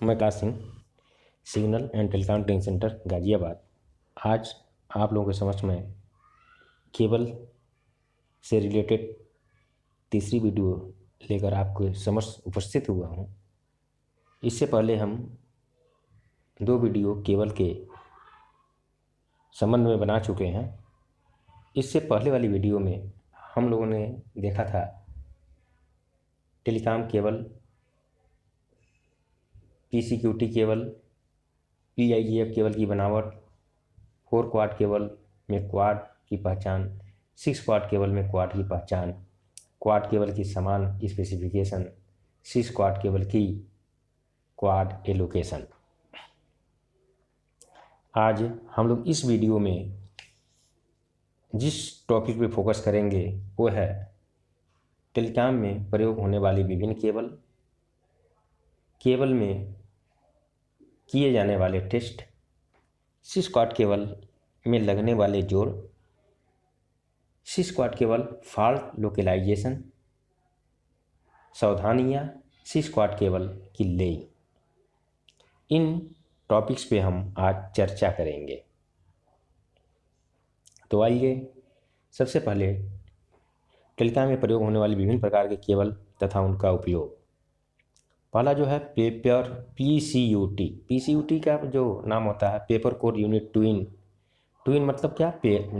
मैं काश Singh, signal and telecom training centre Ghaziabad. आज आप लोगों के समक्ष में केबल से रिलेटेड तीसरी वीडियो लेकर आपके समक्ष उपस्थित हुआ हूँ। इससे पहले हम 2 वीडियो केबल के संबंध में बना चुके हैं। इससे पहले वाली वीडियो में हम लोगों ने देखा था telecom cable, PCQT cable, PIGF cable की बनावट, 4 क्वाड केबल में क्वाड की पहचान, 6 क्वाड केबल में क्वाड की पहचान, क्वाड केबल की समान स्पेसिफिकेशन, 6 क्वाड केबल की क्वाड एलोकेशन। आज हम लोग इस वीडियो में जिस टॉपिक पे फोकस करेंगे वो है टेलीकॉम में प्रयोग होने वाली विभिन्न केबल में किए जाने वाले टेस्ट, 6 क्वाड केबल में लगने वाले जोड़, 6 क्वाड केबल फॉल्ट लोकेलाइजेशन, सावधानियाँ 6 क्वाड केबल की लेइंग। इन टॉपिक्स पे हम आज चर्चा करेंगे। तो आइए सबसे पहले टेलीकॉम में प्रयोग होने वाली विभिन्न प्रकार के केबल तथा उनका उपयोग। पहला जो है पेपर PCUT। PCUT का जो नाम होता है पेपर कोड यूनिट ट्विन मतलब क्या,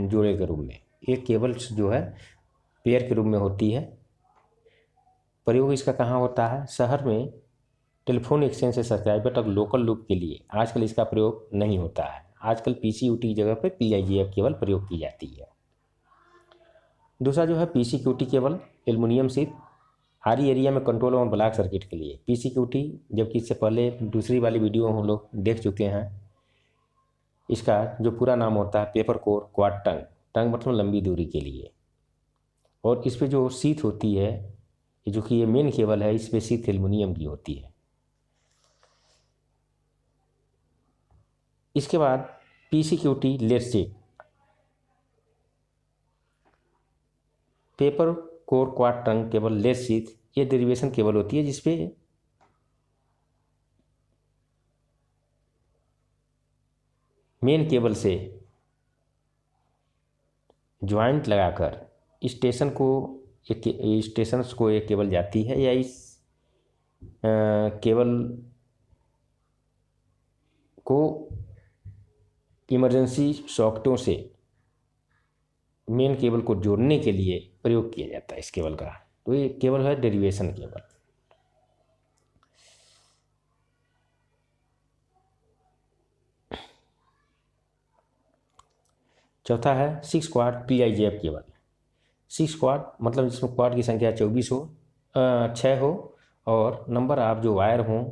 जोड़े के रूप में। एक केबल जो है पेयर के रूप में होती है। प्रयोग इसका कहाँ होता है? शहर में टेलीफोन एक्सचेंज से सब्सक्राइबर तक लोकल लूप के लिए आजकल इसका प्रयोग नहीं होता है। आजकल PCUT की जगह पर PIGF केबल प्रयोग की जाती है। दूसरा जो है PCQT केबल, एल्युमिनियम शीट, आरी एरिया में कंट्रोल और ब्लॉक सर्किट के लिए। PCQT, जबकि इससे पहले दूसरी वाली वीडियो हम लोग देख चुके हैं। इसका जो पूरा नाम होता है पेपर कोर क्वाड टंग मतलब लंबी दूरी के लिए। और इस पर जो शीट होती है, जो कि ये मेन केबल है, इस पर शीट एल्युमिनियम की होती है। इसके बाद PCQT lead sheet, paper core quad trunk cable lead sheet, ये डेरिवेशन केबल होती है जिसपे मेन केबल से ज्वाइंट लगाकर स्टेशंस को एक केबल जाती है, या इस केबल को इमरजेंसी सॉकेटों से मेन केबल को जोड़ने के लिए प्रयोग किया जाता है इस केबल का। तो ये केबल है डेरिवेशन केबल। चौथा है 6 क्वाड PIGF केबल। 6 क्वाड मतलब जिसमें क्वाड की संख्या 6 हो और नंबर ऑफ जो वायर हों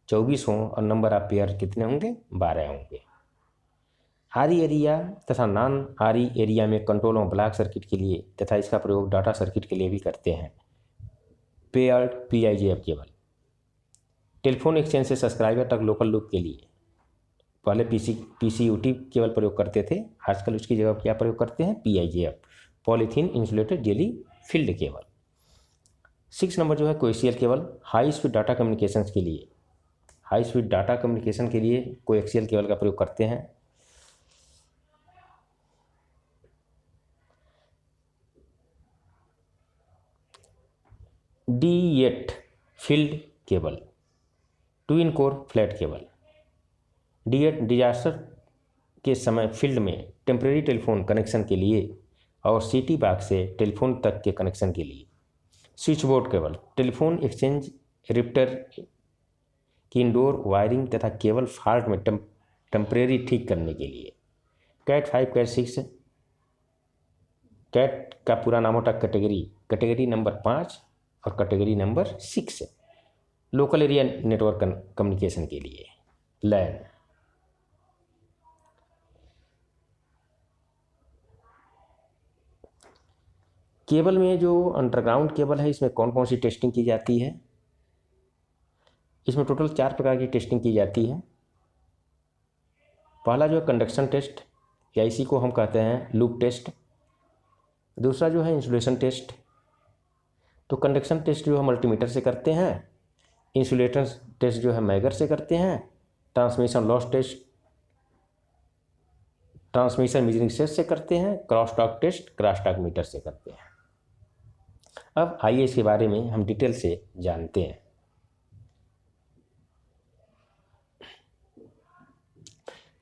24 हों और नंबर ऑफ पेयर कितने होंगे? 12 होंगे। आरी एरिया तथा नॉन आरी एरिया में कंट्रोल और ब्लॉक सर्किट के लिए तथा इसका प्रयोग डाटा सर्किट के लिए भी करते हैं। Paired PIGF cable, telephone exchange से सब्सक्राइबर तक लोकल लूप के लिए। पहले PCUT केबल प्रयोग करते थे, आजकल उसकी जगह क्या प्रयोग करते हैं? PIGF, polythene insulated jelly field cable. 6 number जो है coaxial cable, high speed data communication के लिए। हाई स्पीड डाटा कम्युनिकेशन के लिए कोएक्सियल केबल का प्रयोग करते हैं। D8 field cable, twin core flat cable. D8 disaster के समय फील्ड में टेम्परेरी टेलीफोन कनेक्शन के लिए और सिटी बॉक्स से टेलीफोन तक के कनेक्शन के लिए। Switch board cable, telephone exchange repeater की इंडोर वायरिंग तथा केबल फॉल्ट में टेम्परेरी ठीक करने के लिए। कैट 5, कैट 6, कैट का पूरा नाम होता कैटेगरी नंबर 5 और category number 6, local area network communication के लिए, लैन। केबल में जो अंडरग्राउंड केबल है, इसमें कौन कौन सी टेस्टिंग की जाती है? इसमें टोटल 4 प्रकार की टेस्टिंग की जाती है। पहला जो है कंडक्शन टेस्ट, या इसी को हम कहते हैं लूप टेस्ट। दूसरा जो है इंसुलेशन टेस्ट। तो कंडक्शन टेस्ट जो हम मल्टीमीटर से करते हैं, इंसुलेटर टेस्ट जो है मैगर से करते हैं, transmission loss test transmission metering set से करते हैं, क्रॉसटॉक टेस्ट क्रॉसटॉक मीटर से करते हैं। अब आइए इसके बारे में हम डिटेल से जानते हैं।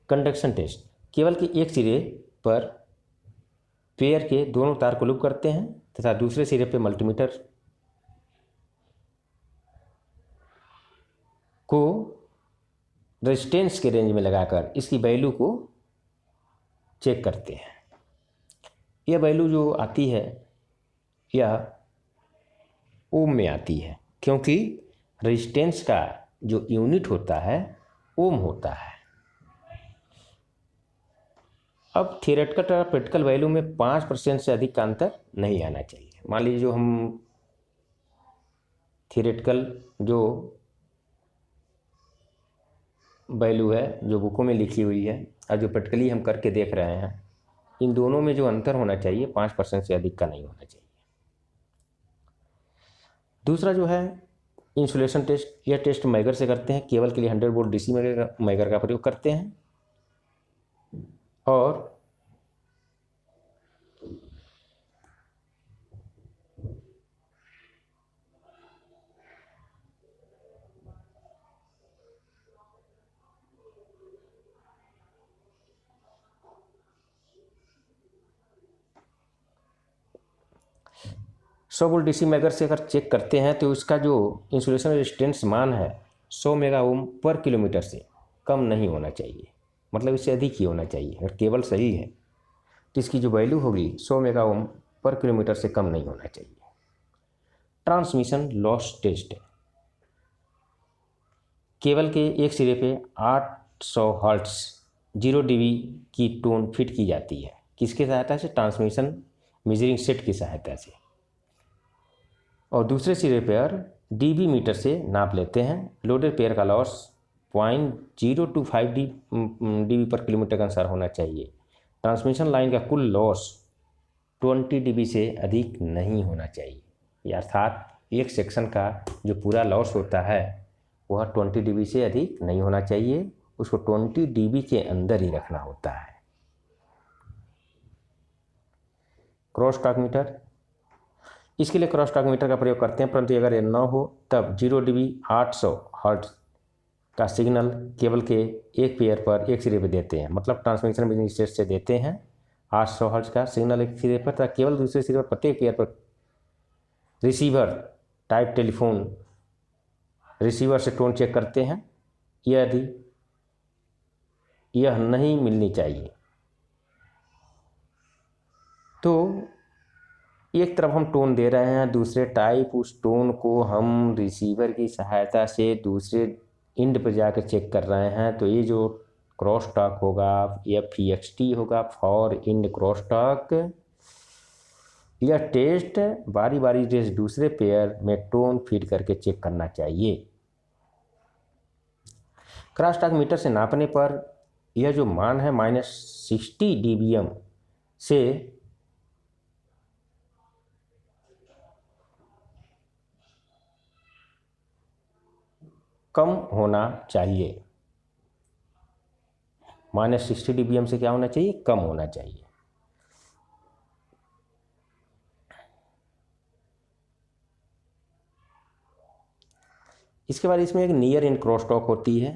कंडक्शन टेस्ट केवल के एक सिरे पर पेयर के दोनों तार को लूप करते हैं तथा दूसरे सिरे पर मल्टीमीटर को रेजिस्टेंस के रेंज में लगाकर इसकी वैल्यू को चेक करते हैं। यह वैल्यू जो आती है यह ओम में आती है, क्योंकि रेजिस्टेंस का जो यूनिट होता है ओम होता है। अब थियोरेटिकल और प्रैक्टिकल वैल्यू में 5% से अधिक का अंतर नहीं आना चाहिए। मान लीजिए जो हम थियोरेटिकल जो वैल्यू है जो बुकों में लिखी हुई है और जो प्रैक्टिकली हम करके देख रहे हैं, इन दोनों में जो अंतर होना चाहिए 5% से अधिक का नहीं होना चाहिए। दूसरा जो है इंसुलेशन टेस्ट, यह टेस्ट मैगर से करते हैं। केबल के लिए 100 वोल्ट डीसी मैगर का प्रयोग करते हैं और सौ वोल्ट डीसी मैगर से अगर चेक करते हैं तो इसका जो इंसुलेशन रेजिस्टेंस मान है 100 मेगा ओम पर किलोमीटर से कम नहीं होना चाहिए, मतलब इससे अधिक ही होना चाहिए। अगर केबल सही है तो इसकी जो वैल्यू होगी 100 मेगा ओम पर किलोमीटर से कम नहीं होना चाहिए। ट्रांसमिशन लॉस टेस्ट, केबल के एक सिरे पे 800 हर्ट्ज 0 dB की टोन फिट की जाती है। किसकी सहायता से? ट्रांसमिशन मेजरिंग सेट की सहायता से। और दूसरे सिरे पर dB मीटर से नाप लेते हैं। लोडेड पेयर का लॉस 0.025 dB पर किलोमीटर के अनुसार होना चाहिए। ट्रांसमिशन लाइन का कुल लॉस 20 dB से अधिक नहीं होना चाहिए, अर्थात एक सेक्शन का जो पूरा लॉस होता है वह 20 dB से अधिक नहीं होना चाहिए, उसको 20 dB के अंदर ही रखना होता है। क्रॉस टॉक मीटर, इसके लिए क्रॉस टॉक मीटर का प्रयोग करते हैं, परंतु अगर ये न हो तब 0 dB 800 हर्ट्ज का सिग्नल केबल के एक पेयर पर एक सिरे पर देते हैं, मतलब ट्रांसमिशन मीटरिंग सेट से देते हैं 800 हर्ट्ज का सिग्नल एक सिरे पर, तथा केवल दूसरे सिरे पर प्रत्येक पेयर पर रिसीवर टाइप टेलीफोन रिसीवर से टोन चेक करते हैं। यदि यह नहीं मिलनी चाहिए तो एक तरफ हम टोन दे रहे हैं, दूसरे टाइप उस टोन को हम रिसीवर की सहायता से दूसरे इंड पर जाकर चेक कर रहे हैं, तो ये जो क्रॉस टॉक होगा FEXT होगा, फॉर इंड क्रॉस टॉक। यह टेस्ट बारी बारी से दूसरे पेयर में टोन फीड करके चेक करना चाहिए। क्रॉस टॉक मीटर से नापने पर यह जो मान है -60 dBm से कम होना चाहिए। -60 dBm से क्या होना चाहिए? कम होना चाहिए। इसके बाद इसमें एक नियर इन क्रॉस टॉक होती है।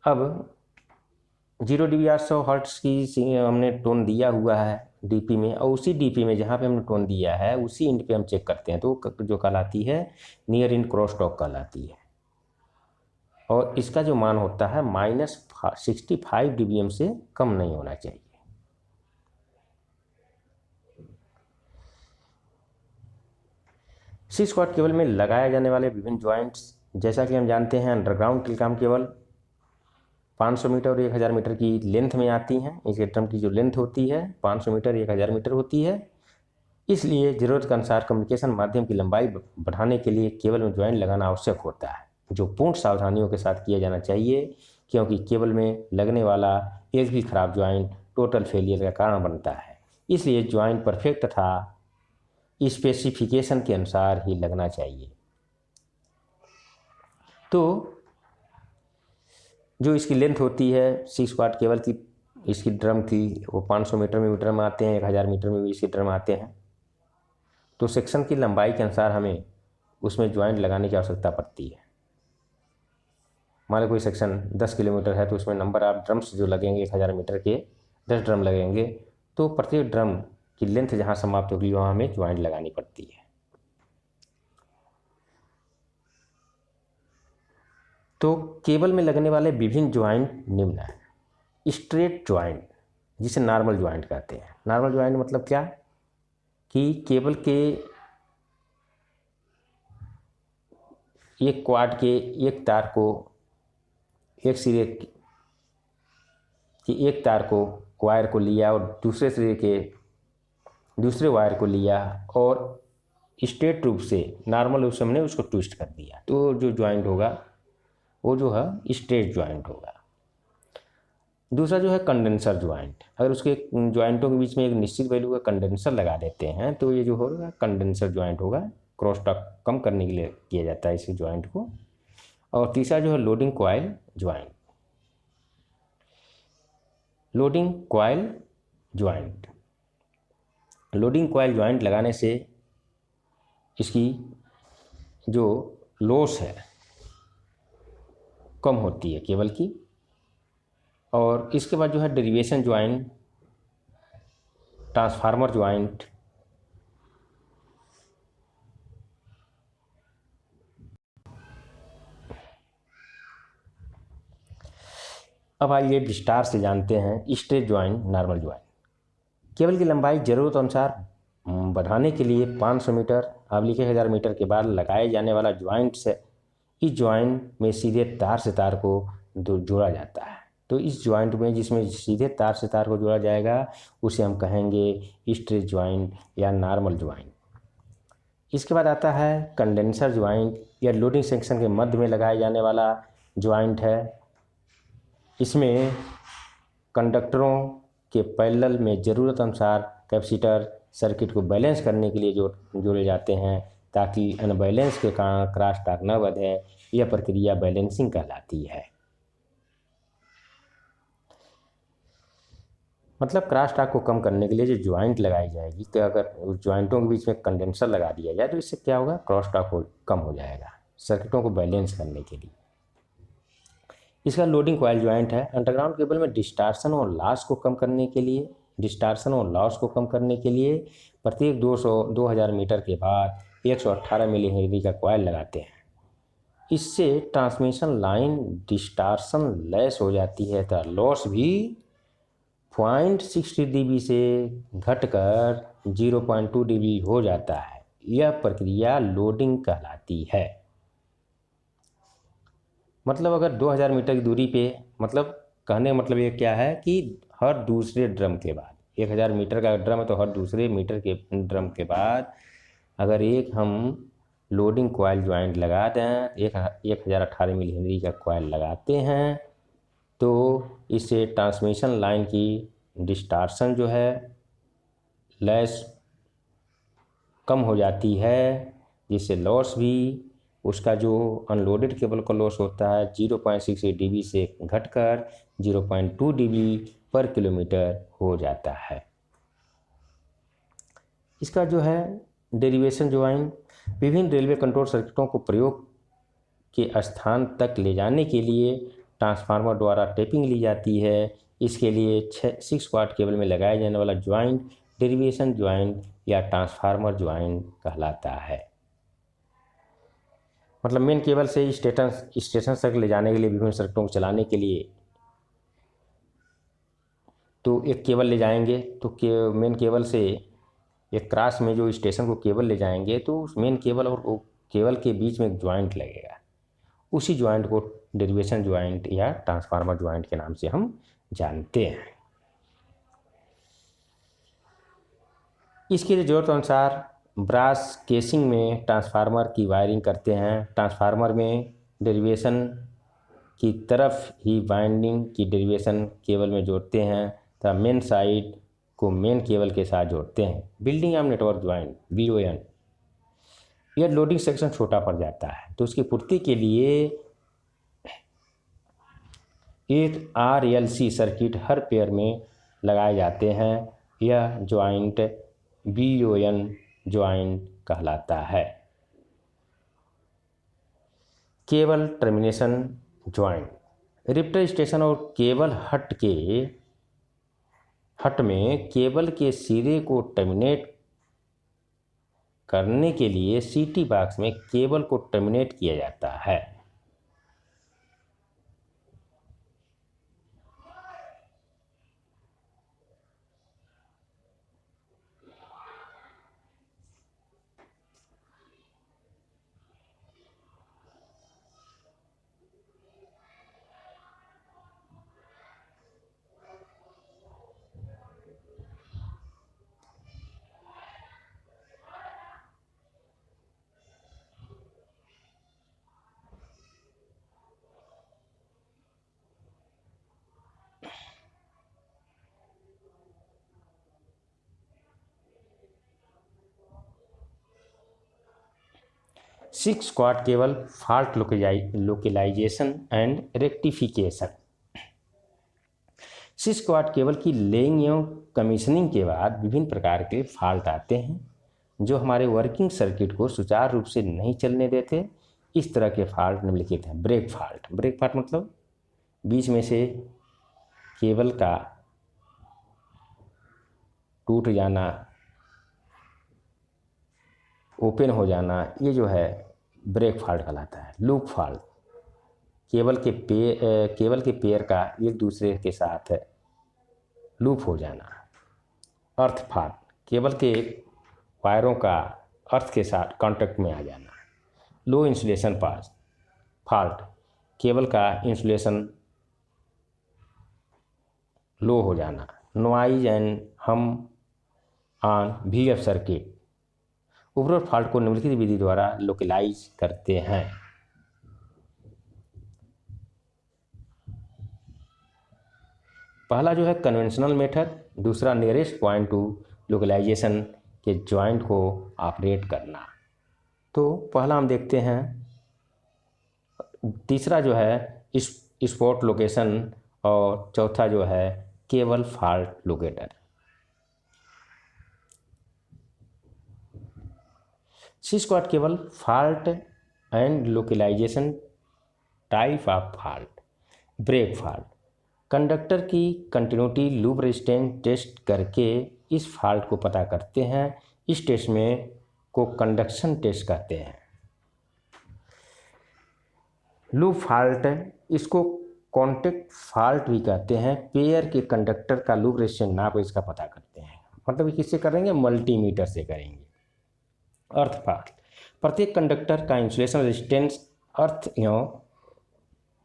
अब 0 dB 800 हर्ट्ज की हमने टोन दिया हुआ है DP में, और उसी DP में जहाँ पे हमने टोन दिया है उसी इंड पे हम चेक करते हैं, तो जो कहलाती है नियर इन क्रॉस टॉक कहलाती है। और इसका जो मान होता है -65 dBm से कम नहीं होना चाहिए। सी स्क्वाट केबल में लगाए जाने वाले विभिन्न जॉइंट्स, जैसा कि हम जानते हैं अंडरग्राउंड टेलीकॉम केबल 500 मीटर और 1000 मीटर की लेंथ में आती हैं। इस एटम की जो लेंथ होती है 500 मीटर 1000 मीटर होती है। इसलिए ज़रूरत के अनुसार कम्युनिकेशन माध्यम की लंबाई बढ़ाने के लिए केबल में ज्वाइंट लगाना आवश्यक होता है, जो पूर्ण सावधानियों के साथ किया जाना चाहिए, क्योंकि केबल में लगने वाला एक भी खराब ज्वाइंट टोटल फेलियर का कारण बनता है। इसलिए ज्वाइंट परफेक्ट तथा स्पेसिफिकेशन के अनुसार ही लगना चाहिए। तो जो इसकी लेंथ होती है 6 वाट केबल की, इसकी ड्रम की, वो 500 मीटर में भी ड्रम आते हैं, 1000 मीटर में भी इसके ड्रम आते हैं। तो सेक्शन की लंबाई के अनुसार हमें उसमें ज्वाइंट लगाने की आवश्यकता पड़ती है। मान लो कोई सेक्शन 10 किलोमीटर है तो उसमें नंबर ऑफ ड्रम्स जो लगेंगे 1000 मीटर के 10 ड्रम लगेंगे, तो प्रत्येक ड्रम की लेंथ जहाँ समाप्त होगी वहाँ हमें ज्वाइंट लगानी पड़ती है। तो केबल में लगने वाले विभिन्न ज्वाइंट निम्न है। स्ट्रेट ज्वाइंट, जिसे नॉर्मल ज्वाइंट कहते हैं। नॉर्मल ज्वाइंट मतलब क्या कि केबल के एक क्वाड के एक तार को, एक सिरे की एक तार को, वायर को लिया और दूसरे सिरे के दूसरे वायर को लिया और स्ट्रेट रूप से नॉर्मल रूप से हमने उसको ट्विस्ट कर दिया, तो जो ज्वाइंट होगा वो जो है स्ट्रेट ज्वाइंट होगा। दूसरा जो है कंडेंसर ज्वाइंट। अगर उसके ज्वाइंटों के बीच में एक निश्चित वैल्यू का कंडेंसर लगा देते हैं तो ये जो होगा कंडेंसर ज्वाइंट होगा। क्रॉस टॉक कम करने के लिए किया जाता है इस ज्वाइंट को। और तीसरा जो है loading coil joint. Loading coil joint, loading coil joint लगाने से इसकी जो लॉस है कम होती है केबल की। और इसके बाद जो है डेरिवेशन ज्वाइंट, ट्रांसफार्मर ज्वाइंट, अब आइए विस्तार से जानते हैं straight joint, normal joint. Cable की लंबाई जरूरत अनुसार बढ़ाने के लिए 500 मीटर / 1000 मीटर के बाद लगाए जाने वाला ज्वाइंट से इस ज्वाइंट में सीधे तार से तार को जोड़ा जाता है। तो इस ज्वाइंट में जिसमें सीधे तार से तार को जोड़ा जाएगा उसे हम कहेंगे स्ट्रेट ज्वाइंट या नॉर्मल ज्वाइंट। इसके बाद आता है कंडेंसर ज्वाइंट, या लोडिंग सेक्शन के मध्य में लगाए जाने वाला ज्वाइंट है। इसमें कंडक्टरों के पैरेलल में ज़रूरत अनुसार कैपेसिटर सर्किट को बैलेंस करने के लिए जोड़े जाते हैं ताकि अनबैलेंस के कारण क्रॉस टॉक न बढ़े। यह प्रक्रिया बैलेंसिंग कहलाती है। मतलब क्रॉस टॉक को कम करने के लिए जो ज्वाइंट लगाई जाएगी, तो अगर उस ज्वाइंटों के बीच में कंडेंसर लगा दिया जाए तो इससे क्या होगा, क्रॉस टॉक कम हो जाएगा सर्किटों को बैलेंस करने के लिए। इसका लोडिंग कॉइल ज्वाइंट है। अंडरग्राउंड केबल में डिस्टार्शन और लॉस को कम करने के लिए प्रत्येक 2000 मीटर के बाद 118 मिली हेनरी का कॉइल लगाते हैं। इससे ट्रांसमिशन लाइन डिस्टार्शन लेस हो जाती है, तो लॉस भी 0.60 dB से घटकर 0.2 dB हो जाता है। यह प्रक्रिया लोडिंग कहलाती है। मतलब अगर 2000 मीटर की दूरी पे, मतलब कहने का मतलब ये क्या है कि हर दूसरे ड्रम के बाद, 1000 मीटर का ड्रम है तो हर दूसरे मीटर के ड्रम के बाद अगर एक हम लोडिंग कॉइल ज्वाइंट लगा दें, 1018 मिली हेनरी का कॉइल लगाते हैं, तो इससे ट्रांसमिशन लाइन की डिस्टार्शन जो है लेस कम हो जाती है, जिससे लॉस भी, उसका जो अनलोडेड केबल का लॉस होता है 0.68 dB से घटकर 0.2 dB पर किलोमीटर हो जाता है। इसका जो है डेरिवेशन ज्वाइंट, विभिन्न रेलवे कंट्रोल सर्किटों को प्रयोग के स्थान तक ले जाने के लिए ट्रांसफार्मर द्वारा टेपिंग ली जाती है। इसके लिए 6 वाट केबल में लगाया जाने वाला ज्वाइंट डेरिवेशन ज्वाइंट या ट्रांसफार्मर ज्वाइंट कहलाता है। मतलब मेन केबल से स्टेशन तक ले जाने के लिए, विभिन्न सर्किटों को चलाने के लिए, तो एक केबल ले जाएंगे तो मेन केबल से एक क्रॉस में जो स्टेशन को केबल ले जाएंगे तो उस मेन केबल और वो केबल के बीच में एक ज्वाइंट लगेगा। उसी ज्वाइंट को डेरिवेशन ज्वाइंट या ट्रांसफार्मर ज्वाइंट के नाम से हम जानते हैं। इसके लिए जरूरत अनुसार ब्रास केसिंग में ट्रांसफार्मर की वायरिंग करते हैं। ट्रांसफार्मर में डेरिवेशन की तरफ ही वाइंडिंग की डेरिवेशन केबल में जोड़ते हैं तथा मेन साइड को मेन केबल के साथ जोड़ते हैं। Building of network joint BON, यह लोडिंग सेक्शन छोटा पड़ जाता है तो उसकी पूर्ति के लिए एक RLC सर्किट हर पेयर में लगाए जाते हैं। यह ज्वाइंट BON ज्वाइंट कहलाता है। Cable termination joint, repeater station और केबल हट में केबल के सिरे को टर्मिनेट करने के लिए CT बॉक्स में केबल को टर्मिनेट किया जाता है। Six quad cable fault localisation and rectification. 6 quad cable की लेइंग एवं कमीशनिंग के बाद विभिन्न प्रकार के फॉल्ट आते हैं जो हमारे वर्किंग सर्किट को सुचारू रूप से नहीं चलने देते। इस तरह के फॉल्ट निम्नलिखित हैं। ब्रेक फॉल्ट मतलब बीच में से केबल का टूट जाना, ओपन हो जाना, ये जो है ब्रेक फॉल्ट कहलाता है। लूप फॉल्ट, केबल के पेयर का एक दूसरे के साथ लूप हो जाना। अर्थ फॉल्ट, केबल के वायरों का अर्थ के साथ कांटेक्ट में आ जाना। लो इंसुलेशन फॉल्ट, केबल का इंसुलेशन लो हो जाना। नॉइज एंड हम ऑन VF सर्किट, उपरोक्त फॉल्ट को निम्नलिखित विधि द्वारा लोकेलाइज करते हैं। पहला जो है कन्वेंशनल मेथड, दूसरा नियरेस्ट पॉइंट टू लोकेलाइजेशन के ज्वाइंट को ऑपरेट करना। तो पहला हम देखते हैं। तीसरा जो है स्पॉट लोकेशन और चौथा जो है cable fault locator. Six quad cable fault and localisation type of fault. Break fault, conductor की कंटिन्यूटी लूप रेजिस्टेंस टेस्ट करके इस फॉल्ट को पता करते हैं। इस टेस्ट में को कंडक्शन टेस्ट कहते हैं। लूप फॉल्ट, इसको कॉन्टेक्ट फॉल्ट भी कहते हैं। पेयर के कंडक्टर का लूप रेजिस्टेंस नाप इसका पता करते हैं। मतलब किससे करेंगे? मल्टीमीटर से करेंगे। अर्थ फॉल्ट, प्रत्येक कंडक्टर का इंसुलेशन रेजिस्टेंस अर्थ एवं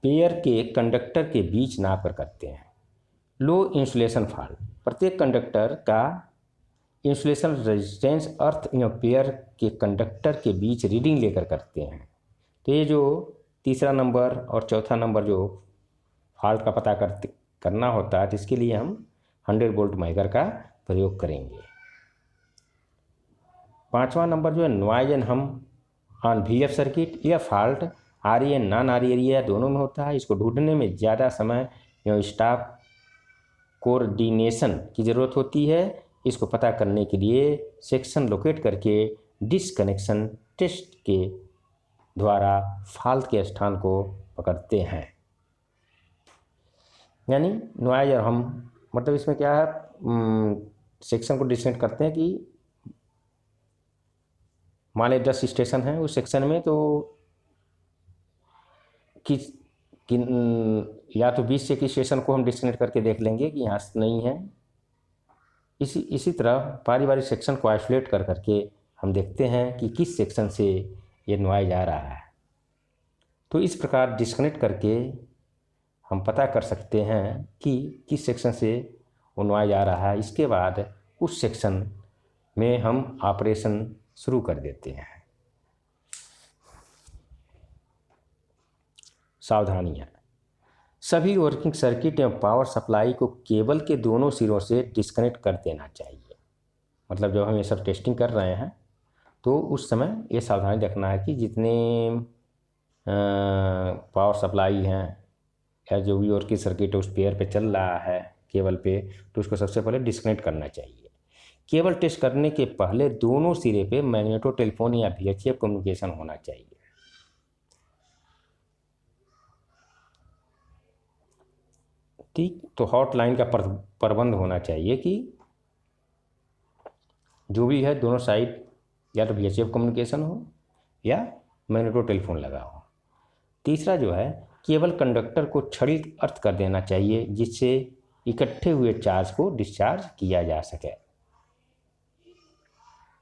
पेयर के कंडक्टर के बीच नाप कर करते हैं। लो इंसुलेशन फॉल्ट, प्रत्येक कंडक्टर का इंसुलेशन रेजिस्टेंस अर्थ एवं पेयर के कंडक्टर के बीच रीडिंग लेकर करते हैं। तो ये जो तीसरा नंबर और चौथा नंबर जो फॉल्ट का पता करना होता है, तो इसके लिए हम 100 वोल्ट मेजर का प्रयोग करेंगे। पांचवा नंबर जो है नॉइज एंड हम ऑन VF सर्किट। यह फॉल्ट आरी एंड नॉन आरी एरिया दोनों में होता है। इसको ढूंढने में ज़्यादा समय एवं स्टाफ कोऑर्डिनेशन की ज़रूरत होती है। इसको पता करने के लिए सेक्शन लोकेट करके डिसकनेक्शन टेस्ट के द्वारा फॉल्ट के स्थान को पकड़ते हैं। यानी नॉइज और हम मतलब इसमें क्या है, सेक्शन को डिसकनेक्ट करते हैं कि मान लीजिए 10 स्टेशन हैं उस सेक्शन में, तो या तो 20 से किस स्टेशन को हम डिस्कनेक्ट करके देख लेंगे कि यहाँ नहीं है। इसी तरह बारी सेक्शन को आइसोलेट कर करके हम देखते हैं कि किस सेक्शन से ये नॉइज आ रहा है। तो इस प्रकार डिस्कनेक्ट करके हम पता कर सकते हैं कि किस सेक्शन से वो नॉइज आ रहा है। इसके बाद उस सेक्शन में हम ऑपरेशन शुरू कर देते हैं। सावधानियाँ, सभी वर्किंग सर्किट एवं पावर सप्लाई को केबल के दोनों सिरों से डिस्कनेक्ट कर देना चाहिए। मतलब जब हम ये सब टेस्टिंग कर रहे हैं तो उस समय ये सावधानी रखना है कि जितने पावर सप्लाई हैं या जो भी और की सर्किट है उस पेयर पे चल रहा है केबल पे, तो उसको सबसे पहले डिस्कनेक्ट करना चाहिए। केबल टेस्ट करने के पहले दोनों सिरे पे मैग्नेटो टेलीफोन या VHF कम्युनिकेशन होना चाहिए। ठीक, तो हॉटलाइन का प्रबंध होना चाहिए कि जो भी है दोनों साइड या तो VHF कम्युनिकेशन हो या मैग्नेटो टेलीफोन लगा हो। तीसरा जो है, केबल कंडक्टर को क्षणिक अर्थ कर देना चाहिए जिससे इकट्ठे हुए चार्ज को डिस्चार्ज किया जा सके।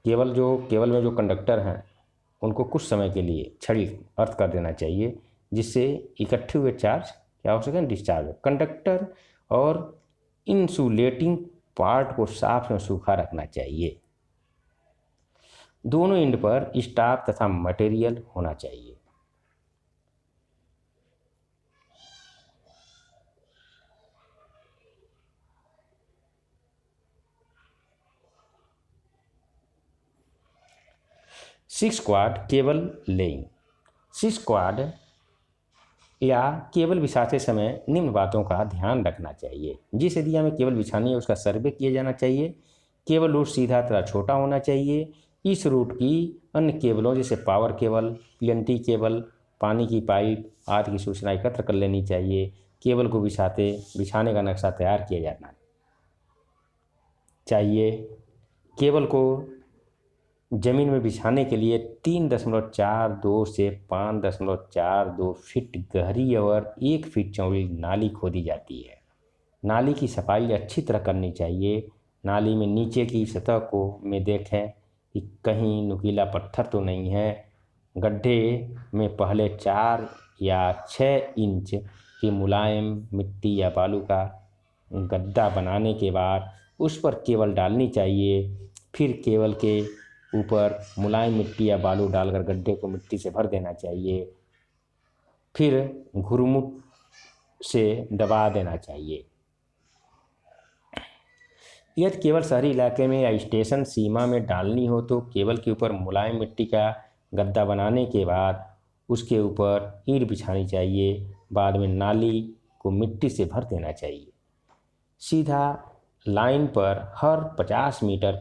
केबल में जो कंडक्टर हैं उनको कुछ समय के लिए क्षणिक अर्थ कर देना चाहिए जिससे इकट्ठे हुए चार्ज क्या हो सके, डिस्चार्ज हो। कंडक्टर और इंसुलेटिंग पार्ट को साफ और सूखा रखना चाहिए। दोनों एंड पर स्टाफ तथा मटेरियल होना चाहिए। Six quad cable laying. Six quad या केबल बिछाते समय निम्न बातों का ध्यान रखना चाहिए। जिस एरिया में केबल बिछानी है उसका सर्वे किया जाना चाहिए। केबल रूट सीधा तथा छोटा होना चाहिए। इस रूट की अन्य केबलों जैसे पावर केबल, PNT केबल, पानी की पाइप आदि की सूचना एकत्र कर लेनी चाहिए। केबल को बिछाने का नक्शा तैयार किया जाना चाहिए। केबल को जमीन में बिछाने के लिए 3.42 से 5.42 फीट गहरी और 1 फीट चौड़ी नाली खोदी जाती है। नाली की सफाई अच्छी तरह करनी चाहिए। नाली में नीचे की सतह को में देखें कि कहीं नुकीला पत्थर तो नहीं है। गड्ढे में पहले 4 या 6 इंच की मुलायम मिट्टी या बालू का गड्ढा बनाने के बाद उस पर केबल डालनी चाहिए। फिर केबल के ऊपर मुलायम मिट्टी या बालू डालकर गड्ढे को मिट्टी से भर देना चाहिए। फिर घुरमुट से दबा देना चाहिए। यदि केबल शहरी इलाके में या स्टेशन सीमा में डालनी हो तो केबल के ऊपर मुलायम मिट्टी का गद्दा बनाने के बाद उसके ऊपर ईंट बिछानी चाहिए। बाद में नाली को मिट्टी से भर देना चाहिए। सीधा लाइन पर हर 50 मीटर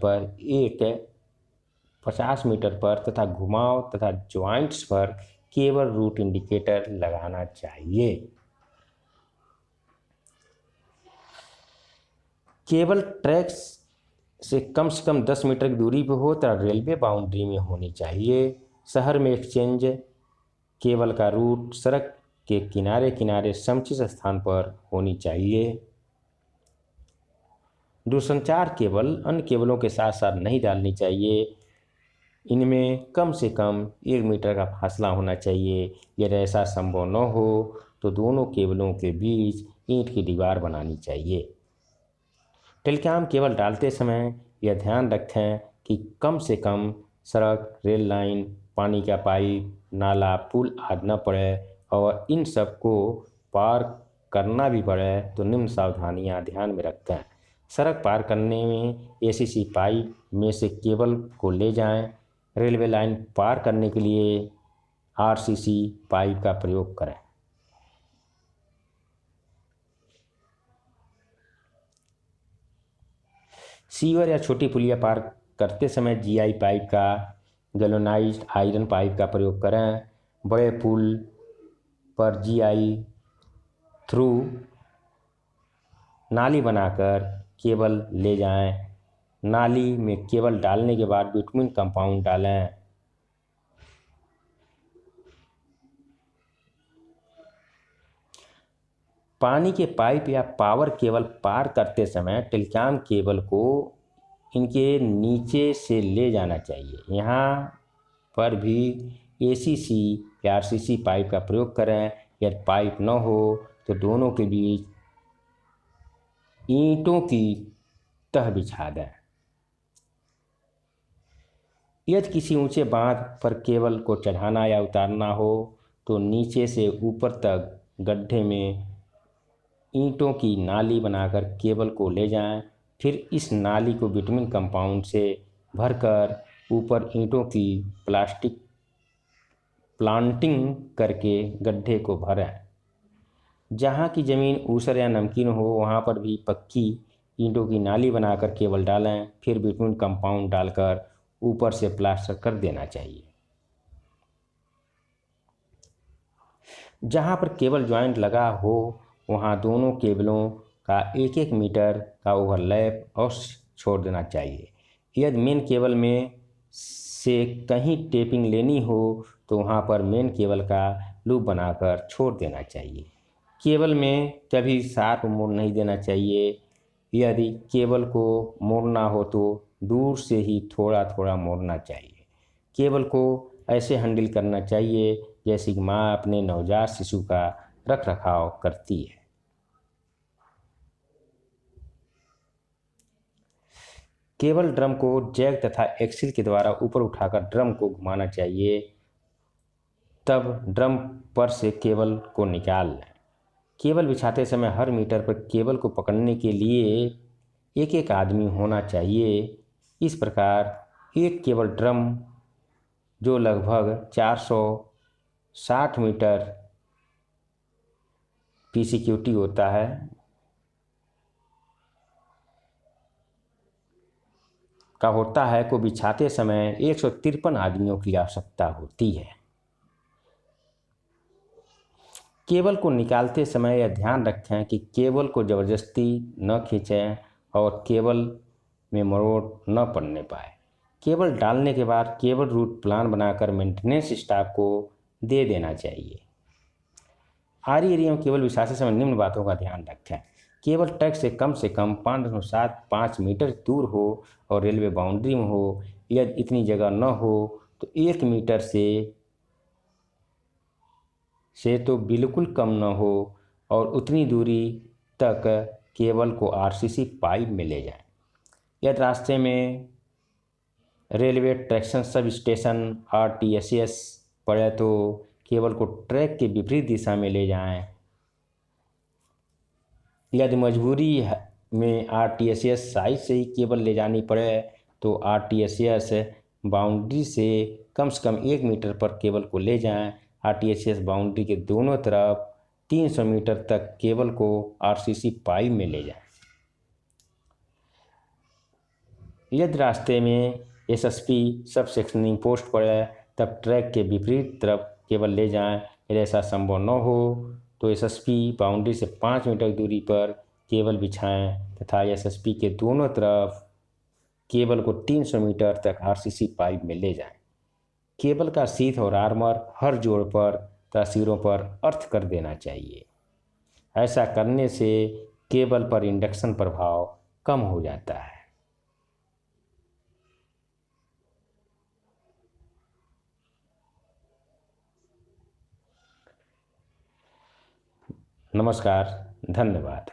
पर तथा घुमाव तथा ज्वाइंट्स पर केबल रूट इंडिकेटर लगाना चाहिए। केबल ट्रैक से कम 10 मीटर की दूरी पर हो तथा रेलवे बाउंड्री में होनी चाहिए। शहर में एक्सचेंज केबल का रूट सड़क के किनारे समुचित स्थान पर होनी चाहिए। दूरसंचार केबल अन्य केबलों के साथ साथ नहीं डालनी चाहिए। इनमें कम से कम 1 मीटर का फासला होना चाहिए। यदि ऐसा संभव न हो तो दोनों केबलों के बीच ईंट की दीवार बनानी चाहिए। टेलीकॉम केबल डालते समय यह ध्यान रखें कि कम से कम सड़क, रेल लाइन, पानी का पाइप, नाला, पुल आदि न पड़े और इन सब को पार करना भी पड़े तो निम्न सावधानियां ध्यान में रखें। सड़क पार करने में ACC पाइप में से केबल को ले जाएं। रेलवे लाइन पार करने के लिए RCC पाइप का प्रयोग करें। सीवर या छोटी पुलिया पार करते समय GI पाइप का, गैल्वेनाइज्ड आयरन पाइप का प्रयोग करें। बड़े पुल पर GI थ्रू नाली बनाकर केबल ले जाएं। नाली में केबल डालने के बाद बिटुमिन कंपाउंड डालें। पानी के पाइप या पावर केबल पार करते समय टेलीकॉम केबल को इनके नीचे से ले जाना चाहिए। यहाँ पर भी ACC या RCC पाइप का प्रयोग करें। यदि पाइप न हो तो दोनों के बीच ईंटों की तह बिछा दें। यदि किसी ऊंचे बांध पर केबल को चढ़ाना या उतारना हो तो नीचे से ऊपर तक गड्ढे में ईंटों की नाली बनाकर केबल को ले जाएं। फिर इस नाली को बिटुमिन कंपाउंड से भरकर ऊपर ईंटों की प्लांटिंग करके गड्ढे को भरें। जहाँ की ज़मीन ऊसर या नमकीन हो वहाँ पर भी पक्की ईंटों की नाली बनाकर केबल डालें, फिर बिटूइन कंपाउंड डालकर ऊपर से प्लास्टर कर देना चाहिए। जहाँ पर केबल ज्वाइंट लगा हो वहाँ दोनों केबलों का 1-1 मीटर का ओवरलैप और छोड़ देना चाहिए। यदि मेन केबल में से कहीं टेपिंग लेनी हो तो वहाँ पर मेन केबल का लूप बनाकर छोड़ देना चाहिए। केबल में कभी शार्प मोड़ नहीं देना चाहिए। यदि केबल को मोड़ना हो तो दूर से ही थोड़ा थोड़ा मोड़ना चाहिए। केबल को ऐसे हैंडल करना चाहिए जैसे कि माँ अपने नवजात शिशु का रख रखाव करती है। केबल ड्रम को जैक तथा एक्सिल के द्वारा ऊपर उठाकर ड्रम को घुमाना चाहिए, तब ड्रम पर से केबल को निकाल लें। केबल बिछाते समय हर मीटर पर केबल को पकड़ने के लिए एक एक आदमी होना चाहिए। इस प्रकार एक केबल ड्रम जो लगभग 460 मीटर PCQT होता है को बिछाते समय 153 आदमियों की आवश्यकता होती है। केबल को निकालते समय यह ध्यान रखें कि केबल को ज़बरदस्ती न खींचें और केबल में मरोड़ न पड़ने पाए। केबल डालने के बाद केबल रूट प्लान बनाकर मेंटेनेंस स्टाफ को दे देना चाहिए। आरी एरिया में केबल बिछाते समय निम्न बातों का ध्यान रखें। केबल ट्रैक से कम 5.75 मीटर दूर हो और रेलवे बाउंड्री में हो। यदि इतनी जगह न हो तो 1 मीटर से तो बिल्कुल कम न हो और उतनी दूरी तक केबल को RCC पाइप में ले जाएं। यदि रास्ते में railway traction sub station RTSS पड़े तो केबल को ट्रैक के विपरीत दिशा में ले जाएं। यदि मजबूरी में RTSS साइड से ही केबल ले जानी पड़े तो RTSS बाउंड्री से कम 1 मीटर पर केबल को ले जाएं। RTSS बाउंड्री के दोनों तरफ 300 मीटर तक केबल को RCC पाइप में ले जाएं। यदि रास्ते में SSP सब सेक्शनिंग पोस्ट पड़े तब ट्रैक के विपरीत तरफ केबल ले जाएं। यदि ऐसा संभव न हो तो SSP बाउंड्री से 5 मीटर दूरी पर केबल बिछाएं तथा SSP के दोनों तरफ केबल को 300 मीटर तक RCC पाइप में ले जाएं। केबल का शीथ और आर्मर हर जोड़ पर तथा सिरों पर अर्थ कर देना चाहिए। ऐसा करने से केबल पर इंडक्शन प्रभाव कम हो जाता है। नमस्कार, धन्यवाद।